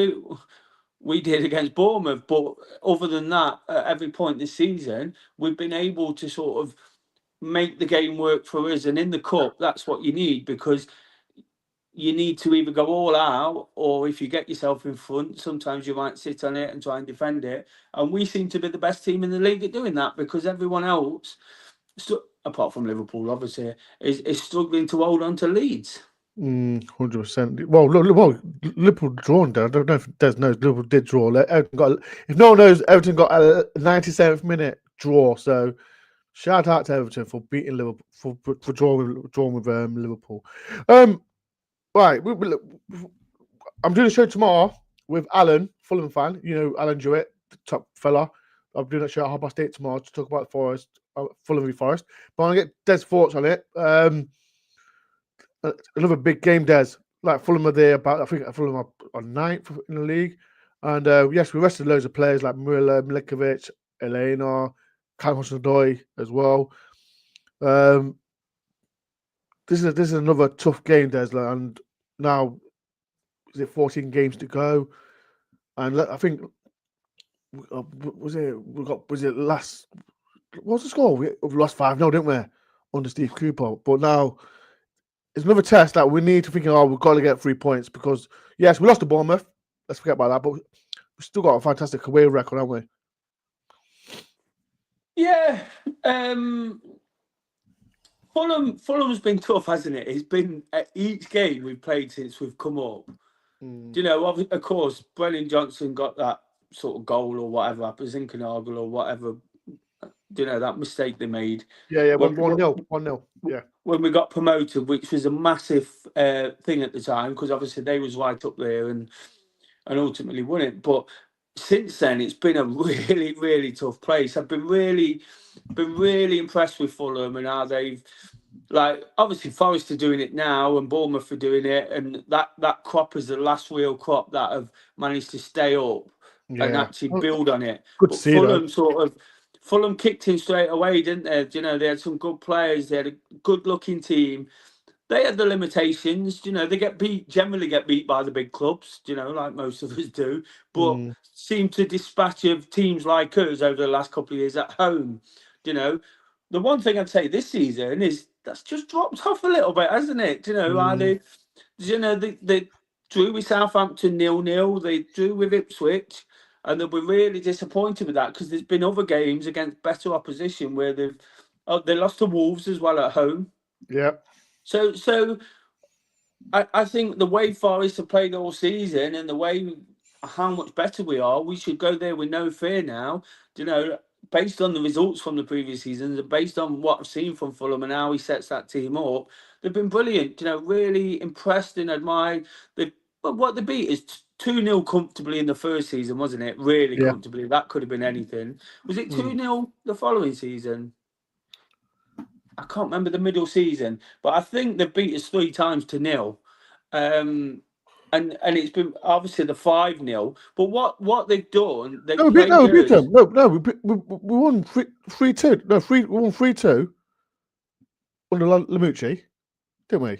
B: we did against Bournemouth, but other than that, at every point this season, we've been able to sort of make the game work for us. And in the cup, that's what you need, because you need to either go all out, or if you get yourself in front, sometimes you might sit on it and try and defend it. And we seem to be the best team in the league at doing that, because everyone else, apart from Liverpool, obviously, is struggling to hold on to leads.
A: 100%. Well, Liverpool drawn there. I don't know if Des knows. Liverpool did draw. If no one knows, Everton got a 97th minute draw. So shout out to Everton for beating Liverpool, for drawing with Liverpool. Right, I'm doing a show tomorrow with Alan, Fulham fan. Alan Jewett, the top fella. I'm doing that show at 8:30 tomorrow to talk about Forest, Fulham v Forest. But I get Des' thoughts on it. Another big game, Des. Like Fulham are there, I think Fulham are on 9th in the league. And yes, we rested loads of players like Murila, Milikovic, Elena, Callum Hudson-Odoi as well. This is another tough game, Des, and now is it 14 games to go? And I think was it last? What's the score? We lost 5-0, didn't we? Under Steve Cooper. But now it's another test that we need to think, we've got to get 3 points, because yes, we lost to Bournemouth. Let's forget about that. But we've still got a fantastic away record, haven't we?
B: Yeah. Fulham's been tough, hasn't it? It's been at each game we've played since we've come up. Of course, Brennan Johnson got that sort of goal or whatever, Zinkenagel or whatever. That mistake they made.
A: Yeah, 1-0. Yeah.
B: When we got promoted, which was a massive thing at the time, because obviously they was right up there and ultimately won it. But since then, it's been a really, really tough place. I've been really impressed with Fulham and how they've, obviously Forest are doing it now and Bournemouth are doing it, and that crop is the last real crop that have managed to stay up and actually build on it.
A: Good to see
B: Fulham Fulham kicked in straight away, didn't they? They had some good players. They had a good-looking team. They had the limitations. They generally get beat by the big clubs, like most of us do, but seem to dispatch of teams like us over the last couple of years at home. The one thing I'd say this season is that's just dropped off a little bit, hasn't it? They drew with Southampton 0-0. They drew with Ipswich. And they'll be really disappointed with that, because there's been other games against better opposition where they lost to Wolves as well at home.
A: Yeah.
B: So I think the way Forest have played all season and the way how much better we are, we should go there with no fear now. Based on the results from the previous seasons and based on what I've seen from Fulham and how he sets that team up, they've been brilliant. Really impressed and admired. What they beat is 2-0 comfortably in the first season, wasn't it? Really comfortably. That could have been anything. Was it 2-0 the following season? I can't remember the middle season, but I think they beat us 3 times to 0. and it's been obviously the 5-0. But what they've done,
A: No,
B: they've
A: we
B: played
A: beat
B: us.
A: them. No, we won 3-2. No, we won 3-2 under Lamucci, didn't we?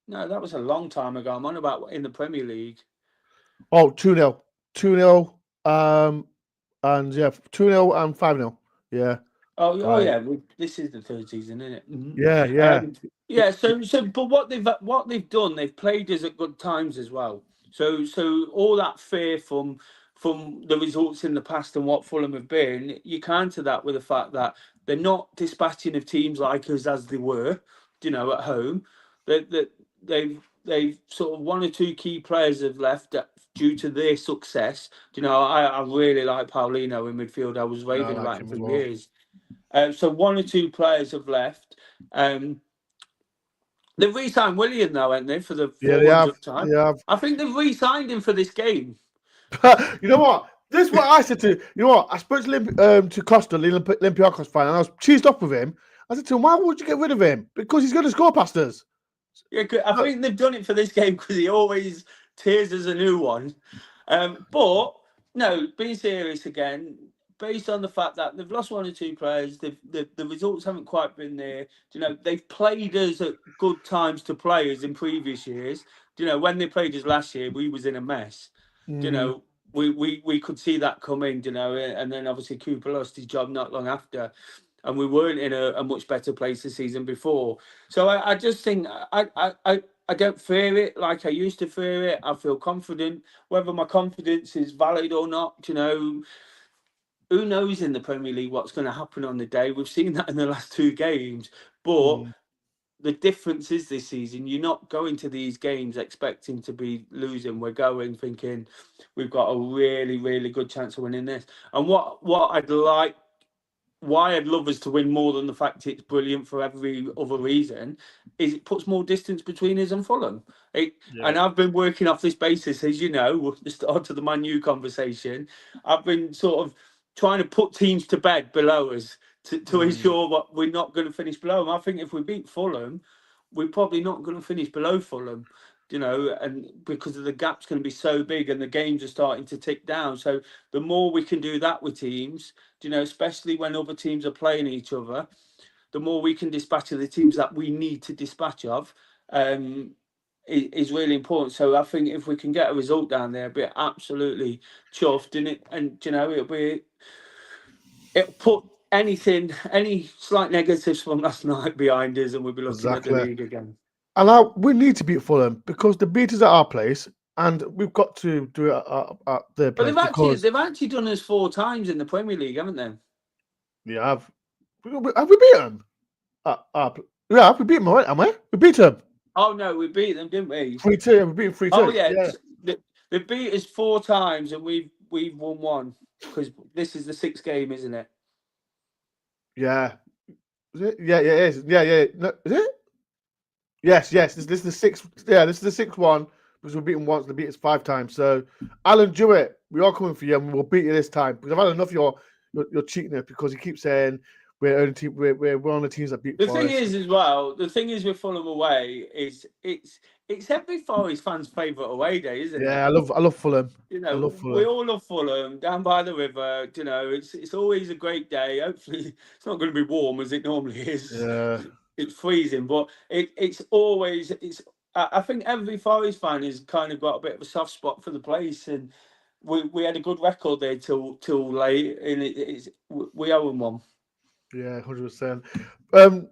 B: No, that was a long time ago. I'm on about in the Premier League.
A: Oh, 2-0. 2-0. And yeah, 2-0 and 5-0. Yeah.
B: Oh
A: Right.
B: yeah. This is the third season, isn't it?
A: Yeah, yeah.
B: Yeah. But what they've done, they've played us at good times as well. So all that fear from the results in the past and what Fulham have been, you counter that with the fact that they're not dispatching of teams like us as they were, at home. That they've sort of one or two key players have left due to their success. I really like Paulino in midfield. I was
A: Yeah, I
B: raving
A: like
B: about him
A: him
B: for
A: as well.
B: years. So one or two players have left. They've re-signed William though, haven't they, for the
A: Yeah, they have.
B: 400th time?
A: They have.
B: I think they've re-signed him for this game.
A: You know what? This is what I said to you. Know what? I spoke to Costa, the Olympiacos fan, and I was cheesed off with him. I said to him, "Why would you get rid of him? Because he's going to score past us."
B: Yeah, I think they've done it for this game because he always tears us a new one. But no, being serious again, based on the fact that they've lost one or two players, the results haven't quite been there. They've played us at good times to players in previous years. When they played us last year, we was in a mess. You
A: Mm,
B: know, we could see that coming. And then obviously Cooper lost his job not long after, and we weren't in a much better place the season before. So I just think I don't fear it like I used to fear it. I feel confident. Whether my confidence is valid or not, who knows in the Premier League what's going to happen on the day. We've seen that in the last two games. But
A: mm.
B: the difference is this season, you're not going to these games expecting to be losing. We're going thinking we've got a really, really good chance of winning this. And what I'd like, why I'd love us to win more than the fact it's brilliant for every other reason, is it puts more distance between us and Fulham.
A: Yeah.
B: And I've been working off this basis, as you know, with the start of the Man U conversation. I've been sort of trying to put teams to bed below us to
A: Mm,
B: ensure that we're not going to finish below them. I think if we beat Fulham, we're probably not going to finish below Fulham. And because of the gap's going to be so big and the games are starting to tick down. So the more we can do that with teams, especially when other teams are playing each other, the more we can dispatch of the teams that we need to dispatch of, is really important. So I think if we can get a result down there, be absolutely chuffed, it'll put any slight negatives from last night behind us, and we'll be looking at the
A: exactly.
B: league again.
A: And we need to beat Fulham because the beat us at our place, and we've got to do it at their
B: But
A: place because
B: they've actually done us 4 times in the Premier League, haven't they?
A: we have. Have we beat them? Yeah, we beat them, right? Am we? We beat them
B: Oh no, we beat them, didn't we?
A: 3-2. We beat them 3-2.
B: Oh yeah,
A: Yeah.
B: they beat us 4 times, and we've won one because this is the sixth game, isn't it?
A: Yeah. Is it? Yeah, yeah, it is. Yeah, yeah. No, is it? Yes, yes. This is the sixth. Yeah, this is the sixth one because we beat them once. They beat us 5 times. So, Alan Jewett, we are coming for you, and we'll beat you this time because I've had enough of your cheating it because you keep saying we're only team, we're one of the teams that beat
B: The thing
A: Forest.
B: is, as well, the thing is with Fulham away is it's every Forest fan's favourite away day, isn't it?
A: Yeah, I love Fulham. I love
B: We
A: Fulham.
B: all love Fulham down by the river. It's always a great day. Hopefully, it's not going to be warm as it normally is.
A: Yeah,
B: It's freezing, but it's always it's. I think every Forest fan has kind of got a bit of a soft spot for the place, and we had a good record there till late, and we owe them one.
A: yeah, 100%. Um,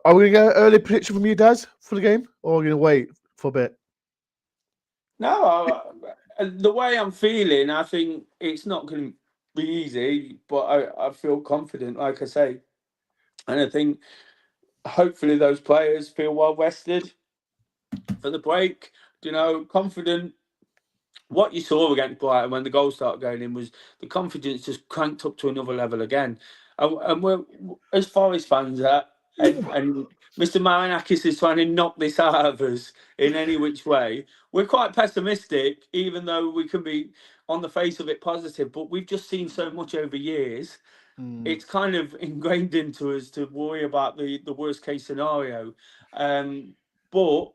A: are we gonna get an early prediction from you, Daz, for the game, or are we gonna wait for a bit?
B: No, the way I'm feeling, I think it's not going to be easy, but I feel confident, like I say. And I think hopefully those players feel well rested for the break, confident. What you saw against Brighton when the goals started going in was the confidence just cranked up to another level again. And we're, as Forest fans, and Mr. Marinakis is trying to knock this out of us in any which way. We're quite pessimistic, even though we can be on the face of it positive. But we've just seen so much over years.
A: Mm,
B: It's kind of ingrained into us to worry about the worst case scenario. But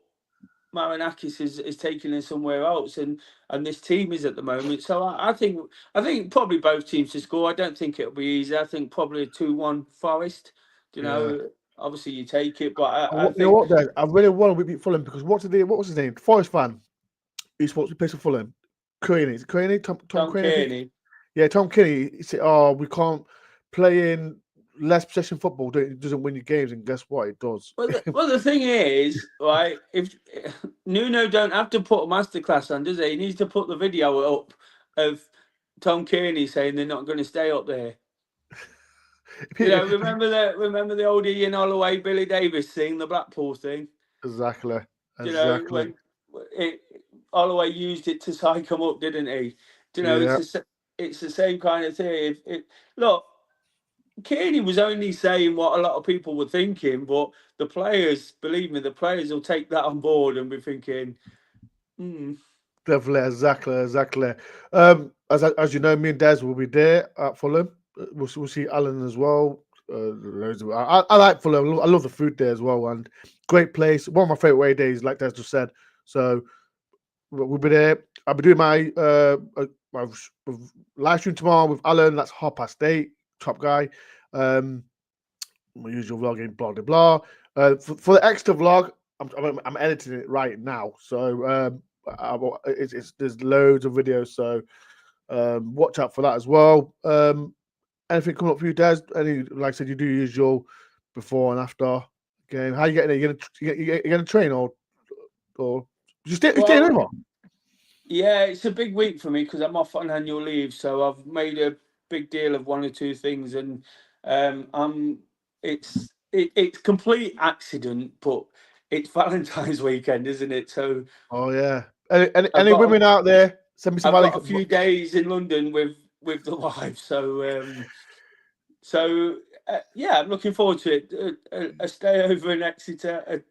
B: Marinakis is taking us somewhere else, and this team is at the moment. So I think probably both teams to score. I don't think it'll be easy. I think probably a 2-1 Forest. You
A: Yeah.
B: know, obviously you take it, but I
A: You know
B: think.
A: what, Dad? I really want to beat Fulham because what was his name? Forest fan. He's supposed to play for Fulham. Kearney. Is it Kearney? Tom
B: Tom
A: Kearney, I think.
B: Kearney.
A: Yeah, Tom Kearney. He said, "Oh, we can't play in less possession football. It doesn't win you games." And guess what? It does.
B: Well, the thing is, right? If Nuno don't have to put a masterclass on, does he? He needs to put the video up of Tom Kearney saying they're not going to stay up there. You know, remember the old Ian Holloway, Billy Davis thing, the Blackpool thing.
A: Exactly.
B: You know, when Holloway used it to psych him up, didn't he? You know,
A: Yeah,
B: it's the same kind of thing. Look, Kearney was only saying what a lot of people were thinking, but the players, believe me, the players will take that on board and be thinking,
A: definitely, exactly. As you know, me and Des will be there at Fulham. We'll see Alan as well. I like Fulham. I love the food there as well, and great place. One of my favorite away days, like Des just said. So we'll be there. I'll be doing my live stream tomorrow with Alan. That's 8:30. Top guy. My usual vlogging, blah blah blah. For the extra vlog, I'm editing it right now. So there's loads of videos. So watch out for that as well. Anything coming up for you, Des? Like I said, you do usual before and after game. How you getting it? You gonna train or you staying over?
B: Yeah, it's a big week for me because I'm off on annual leave. So I've made a big deal of one or two things, and it's complete accident, but it's Valentine's weekend, isn't it? So
A: Oh yeah.
B: I've
A: Any
B: got
A: women out there? Send me some
B: I've
A: Valley.
B: got a few days in London with the wife. So yeah, I'm looking forward to it. A stay over in Exeter.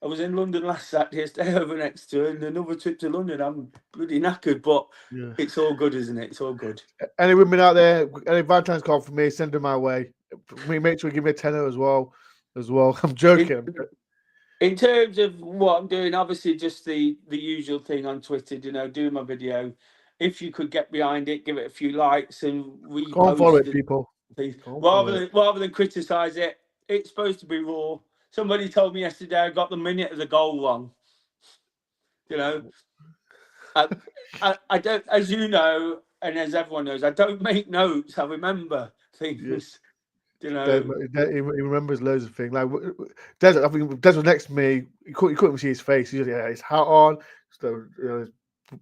B: I was in London last Saturday. A stay over in Exeter, and another trip to London. I'm bloody knackered, but
A: Yeah.
B: it's all good, isn't it? It's all good.
A: Any women out there? Any Valentine's card for me? Send them my way. Make sure you give me a tenner as well. I'm joking.
B: In terms of what I'm doing, obviously just the usual thing on Twitter. You know, do my video. If you could get behind it, give it a few likes and
A: Go on, follow it,
B: repost
A: people.
B: please.
A: Go on, follow it.
B: Rather than criticize it, it's supposed to be raw. Somebody told me yesterday I got the minute of the goal wrong. You know, I don't, as you know, and as everyone knows, I don't make notes. I remember things.
A: Yeah.
B: You know,
A: He remembers loads of things. Like Des, I think Des was next to me. You couldn't even see his face. He just had his hat on, so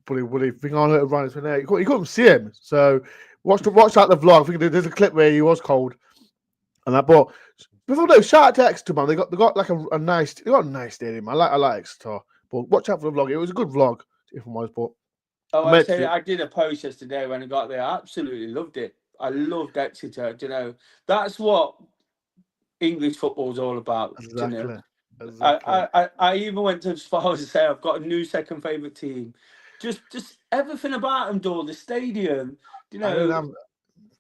A: bloody thing on it around his neck. You couldn't see him. So watch out the vlog. I think there's a clip where he was cold and that. But before that, shout out to Exeter, man. They got like a nice stadium. I like Exeter. But watch out for the vlog. It was a good vlog, if I'm honest. But
B: I did a post yesterday when I got there. I absolutely loved it. I loved Exeter. You know, that's what English football's all about. You know,
A: exactly.
B: I even went as far as to say I've got a new second favourite team. Just everything about them, Dore, the stadium. You know,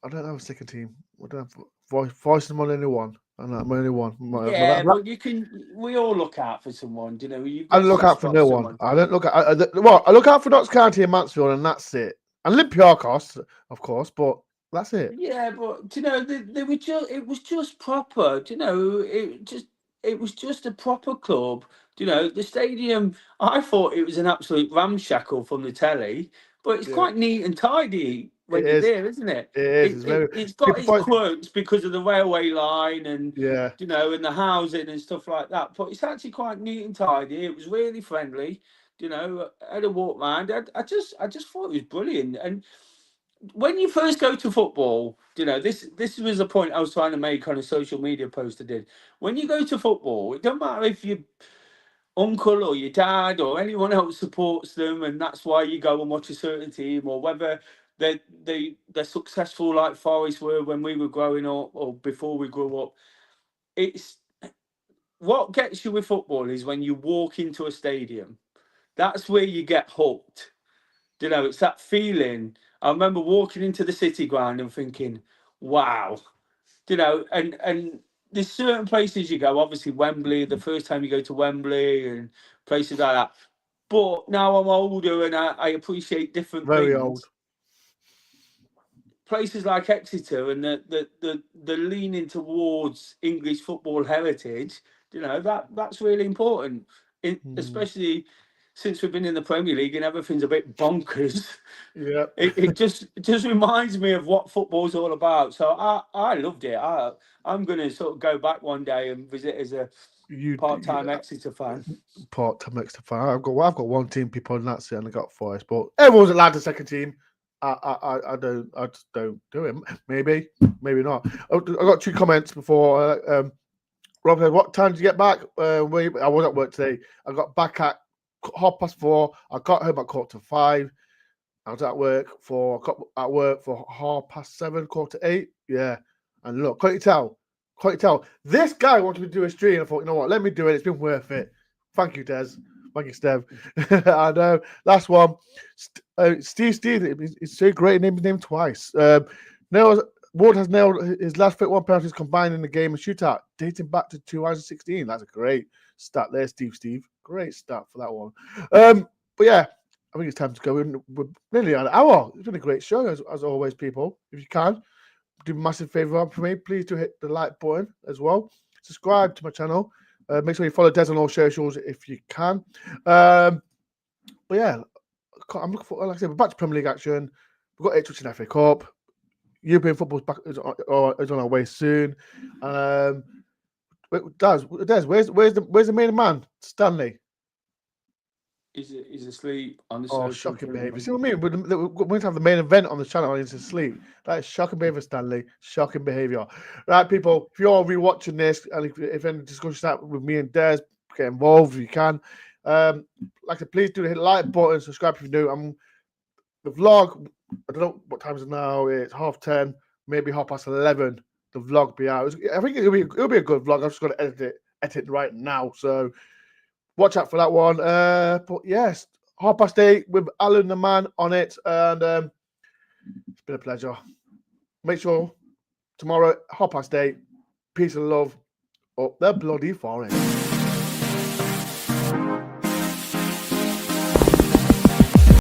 A: I don't have a second team. I don't have voice them on anyone. I'm only one.
B: yeah, but you can. We all look out for someone. You know, you've
A: I
B: got
A: don't
B: to
A: look out for
B: spot
A: no one.
B: someone.
A: I don't look at. I look out for Notts County and Mansfield, and that's it. And Olympiacos, of course, but that's it.
B: Yeah, but you know, they were just. It was just proper. You know, it was just a proper club. You know, the stadium. I thought it was an absolute ramshackle from the telly, but it's
A: Yeah,
B: quite neat and tidy
A: it
B: when you're
A: is.
B: there, isn't it?
A: It is. It's very.
B: It's got
A: People
B: its
A: find.
B: quirks because of the railway line and
A: Yeah,
B: you know, and the housing and stuff like that. But it's actually quite neat and tidy. It was really friendly. You know, I had a walk round. I just thought it was brilliant. And when you first go to football, you know, this was a point I was trying to make on a social media post I did. When you go to football, it don't matter if your uncle or your dad or anyone else supports them, and that's why you go and watch a certain team, or whether they're successful like Forest were when we were growing up or before we grew up. It's what gets you with football is when you walk into a stadium. That's where you get hooked. You know, it's that feeling. I remember walking into the City ground and thinking, "Wow," you know, and there's certain places you go. Obviously, Wembley. The first time you go to Wembley and places like that, But now I'm older and I appreciate different
A: Very
B: things.
A: old.
B: Places like Exeter and the leaning towards English football heritage, that's really important, especially since we've been in the Premier League and everything's a bit bonkers.
A: Yeah.
B: It just reminds me of what football's all about. So I loved it. I'm going to sort of go back one day and visit as a part-time Exeter fan.
A: Part-time Exeter fan. I've got one team people and that's it, and I got Forest, but everyone's allowed the second team. I just don't do it. Maybe not. I got 2 comments before. Rob said, "What time did you get back?" I was at work today. I got back at 4:30. I got home at 4:45. I was at work for 7:30, 7:45. Yeah, and look, can't you tell? This guy wanted me to do a stream. I thought, you know what? Let me do it. It's been worth it. Thank you, Des. Thank you, Steph. And last one, Steve. It's so great. Name his name twice. Ward has nailed his last 31 penalties combined in the game and shootout, dating back to 2016. That's a great stat there, Steve. Great stat for that one. But yeah, I think it's time to go. We're nearly an hour. It's been a great show, as always, people. If you can, do a massive favor for me. Please do hit the like button as well. Subscribe to my channel. Make sure you follow Des on all socials if you can. But yeah, I'm looking for, like I said, we're back to Premier League action. We've got Ipswich in FA Cup. European football's back is on our way soon. Des, where's the main man? Stanley.
B: He's asleep on the
A: Oh, shocking behaviour. See what I mean? We're going to have the main event on the channel and he's asleep. That is shocking behaviour, Stanley. Shocking behaviour. Right, people, if you're all rewatching this and if any discussions happen with me and Des, get involved if you can. Like I said, please do hit the like button, subscribe if you're new. The vlog, I don't know what time is it now. It's 10:30, maybe 11:30. The vlog be out. I think it'll be a good vlog. I'm just going to edit it right now. So watch out for that one. But yes, 8:30 with Alan the man on it, and it's been a pleasure. Make sure tomorrow 8:30. Peace and love up the bloody forest.